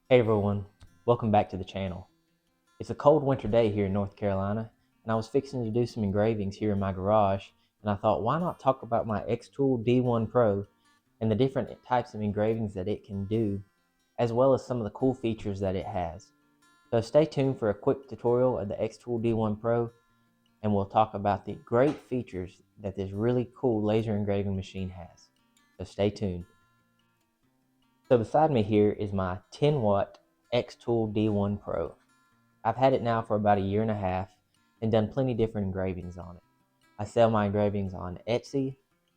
Hey everyone, welcome back to the channel. It's a cold winter day here in North Carolina, and I was fixing to do some engravings here in my garage, and I thought, why not talk about my XTool D1 Pro and the different types of engravings that it can do, as well as some of the cool features that it has. So stay tuned for a quick tutorial of the XTool D1 Pro, and we'll talk about the great features that this really cool laser engraving machine has. So stay tuned. So beside me here is my 10 watt XTool D1 Pro. I've had it now for about a year and a half and done plenty different engravings on it. I sell my engravings on Etsy,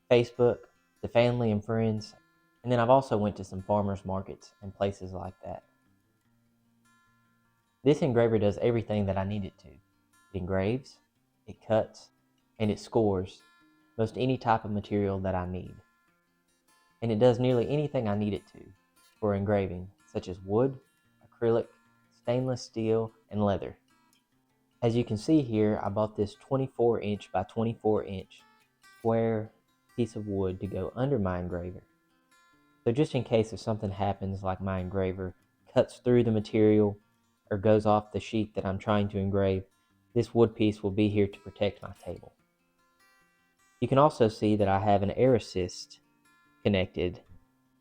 Facebook, to family and friends, and then I've also went to some farmers markets and places like that. This engraver does everything that I need it to. It engraves, it cuts, and it scores most any type of material that I need. And it does nearly anything I need it to for engraving, such as wood, acrylic, stainless steel, and leather. As you can see here, I bought this 24 inch by 24 inch square piece of wood to go under my engraver. So just in case if something happens, like my engraver cuts through the material or goes off the sheet that I'm trying to engrave, this wood piece will be here to protect my table. You can also see that I have an air assist connected.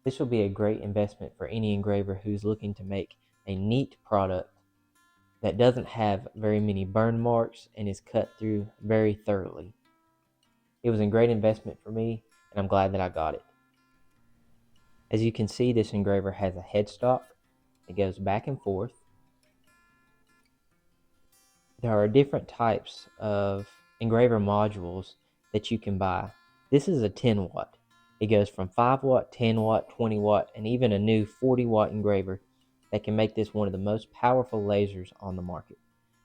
This will be a great investment for any engraver who's looking to make a neat product that doesn't have very many burn marks and is cut through very thoroughly. It was a great investment for me, and I'm glad that I got it. As you can see, this engraver has a headstock. It goes back and forth. There are different types of engraver modules that you can buy. This is a 10 watt. It goes from 5 watt, 10 watt, 20 watt, and even a new 40 watt engraver that can make this one of the most powerful lasers on the market.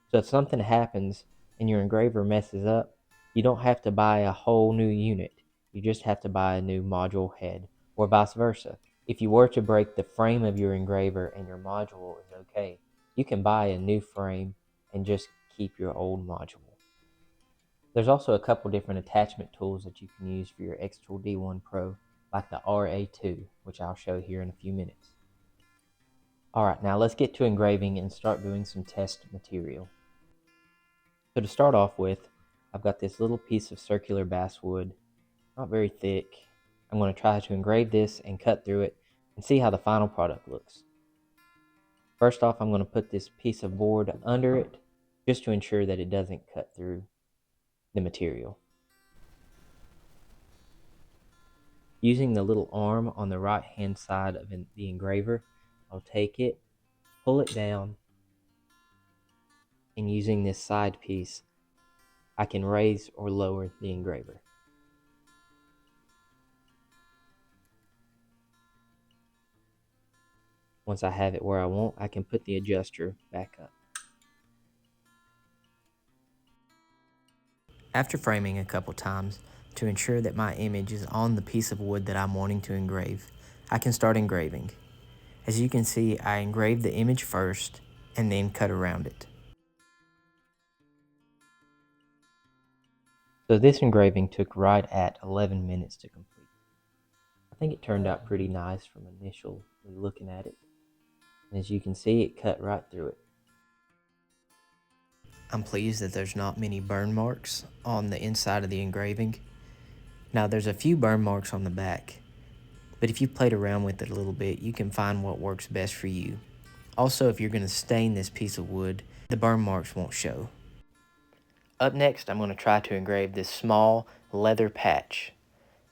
So if something happens and your engraver messes up, you don't have to buy a whole new unit. You just have to buy a new module head, or vice versa. If you were to break the frame of your engraver and your module is okay, you can buy a new frame and just keep your old module. There's also a couple different attachment tools that you can use for your XTool D1 Pro, like the RA2, which I'll show here in a few minutes. Alright, now let's get to engraving and start doing some test material. So to start off with, I've got this little piece of circular basswood, not very thick. I'm going to try to engrave this and cut through it and see how the final product looks. First off, I'm going to put this piece of board under it just to ensure that it doesn't cut through the material. Using the little arm on the right hand side of the engraver, I'll take it, pull it down, and using this side piece, I can raise or lower the engraver. Once I have it where I want, I can put the adjuster back up. After framing a couple times to ensure that my image is on the piece of wood that I'm wanting to engrave, I can start engraving. As you can see, I engraved the image first and then cut around it. So this engraving took right at 11 minutes to complete. I think it turned out pretty nice from initially looking at it. And as you can see, it cut right through it. I'm pleased that there's not many burn marks on the inside of the engraving. Now there's a few burn marks on the back, but if you played around with it a little bit, you can find what works best for you. Also, if you're going to stain this piece of wood, the burn marks won't show. Up next, I'm going to try to engrave this small leather patch.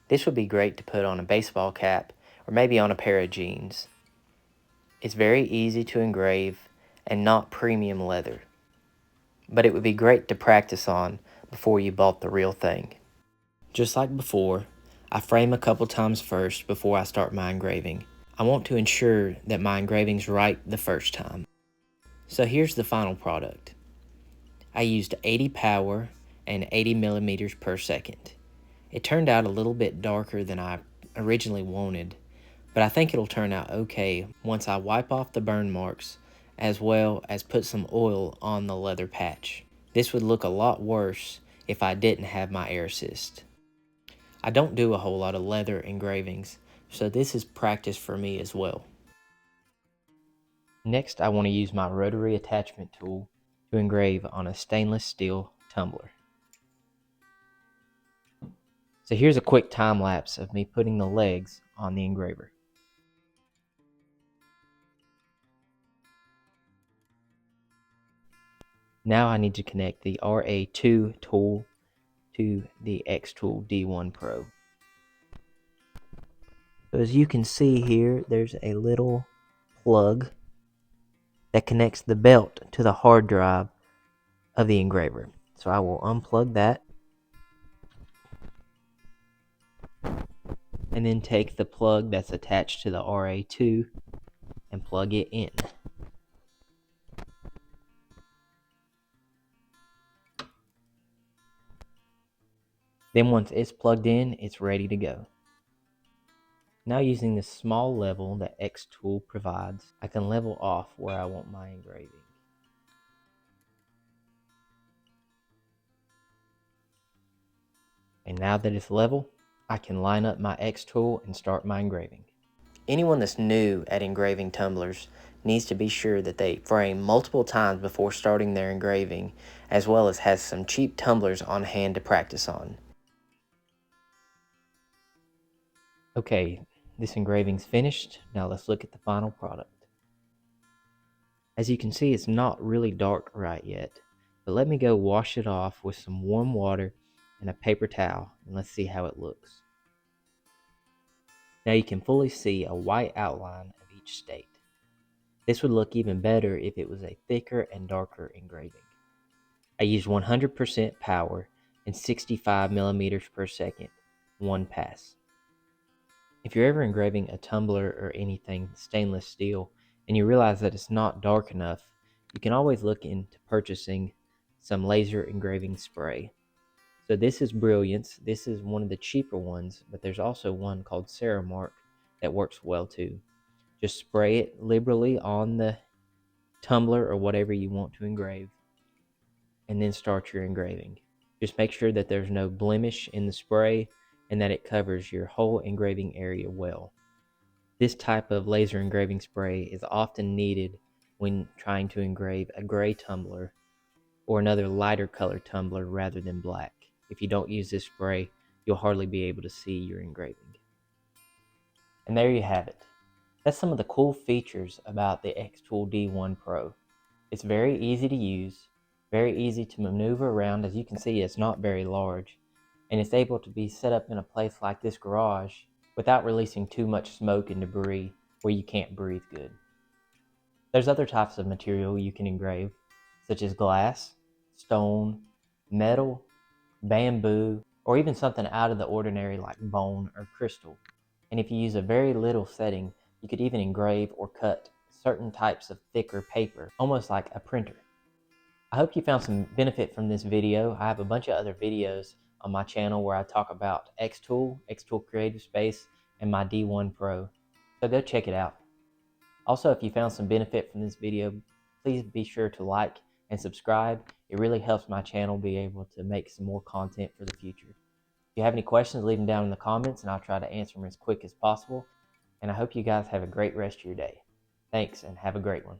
This would be great to put on a baseball cap or maybe on a pair of jeans. It's very easy to engrave and not premium leather, but it would be great to practice on before you bought the real thing. Just like before, I frame a couple times first before I start my engraving. I want to ensure that my engraving's right the first time. So here's the final product. I used 80 power and 80 millimeters per second. It turned out a little bit darker than I originally wanted, but I think it'll turn out okay once I wipe off the burn marks as well as put some oil on the leather patch. This would look a lot worse if I didn't have my air assist. I don't do a whole lot of leather engravings, so this is practice for me as well. Next, I want to use my Rotary Attachment tool to engrave on a stainless steel tumbler. So here's a quick time lapse of me putting the legs on the engraver. Now I need to connect the RA2 tool to the XTool D1 Pro. So as you can see here, there's a little plug that connects the belt to the hard drive of the engraver. So I will unplug that and then take the plug that's attached to the RA2 and plug it in. Then once it's plugged in, it's ready to go. Now using this small level that XTool provides, I can level off where I want my engraving. And now that it's level, I can line up my XTool and start my engraving. Anyone that's new at engraving tumblers needs to be sure that they frame multiple times before starting their engraving, as well as has some cheap tumblers on hand to practice on. Okay, this engraving's finished. Now let's look at the final product. As you can see, it's not really dark right yet, but let me go wash it off with some warm water and a paper towel, and let's see how it looks. Now you can fully see a white outline of each state. This would look even better if it was a thicker and darker engraving. I used 100% power and 65 millimeters per second, one pass. If you're ever engraving a tumbler or anything stainless steel and you realize that it's not dark enough, you can always look into purchasing some laser engraving spray. So this is Brilliance. This is one of the cheaper ones, but there's also one called Ceramark that works well too. Just spray it liberally on the tumbler or whatever you want to engrave, and then start your engraving. Just make sure that there's no blemish in the spray and that it covers your whole engraving area well. This type of laser engraving spray is often needed when trying to engrave a gray tumbler or another lighter colored tumbler rather than black. If you don't use this spray, you'll hardly be able to see your engraving. And there you have it. That's some of the cool features about the XTool D1 Pro. It's very easy to use, very easy to maneuver around. As you can see, it's not very large, and it's able to be set up in a place like this garage without releasing too much smoke and debris where you can't breathe good. There's other types of material you can engrave, such as glass, stone, metal, bamboo, or even something out of the ordinary like bone or crystal. And if you use a very little setting, you could even engrave or cut certain types of thicker paper, almost like a printer. I hope you found some benefit from this video. I have a bunch of other videos on my channel where I talk about XTool, XTool Creative Space, and my D1 Pro. So go check it out. Also, if you found some benefit from this video, please be sure to like and subscribe. It really helps my channel be able to make some more content for the future. If you have any questions, leave them down in the comments and I'll try to answer them as quick as possible. And I hope you guys have a great rest of your day. Thanks and have a great one.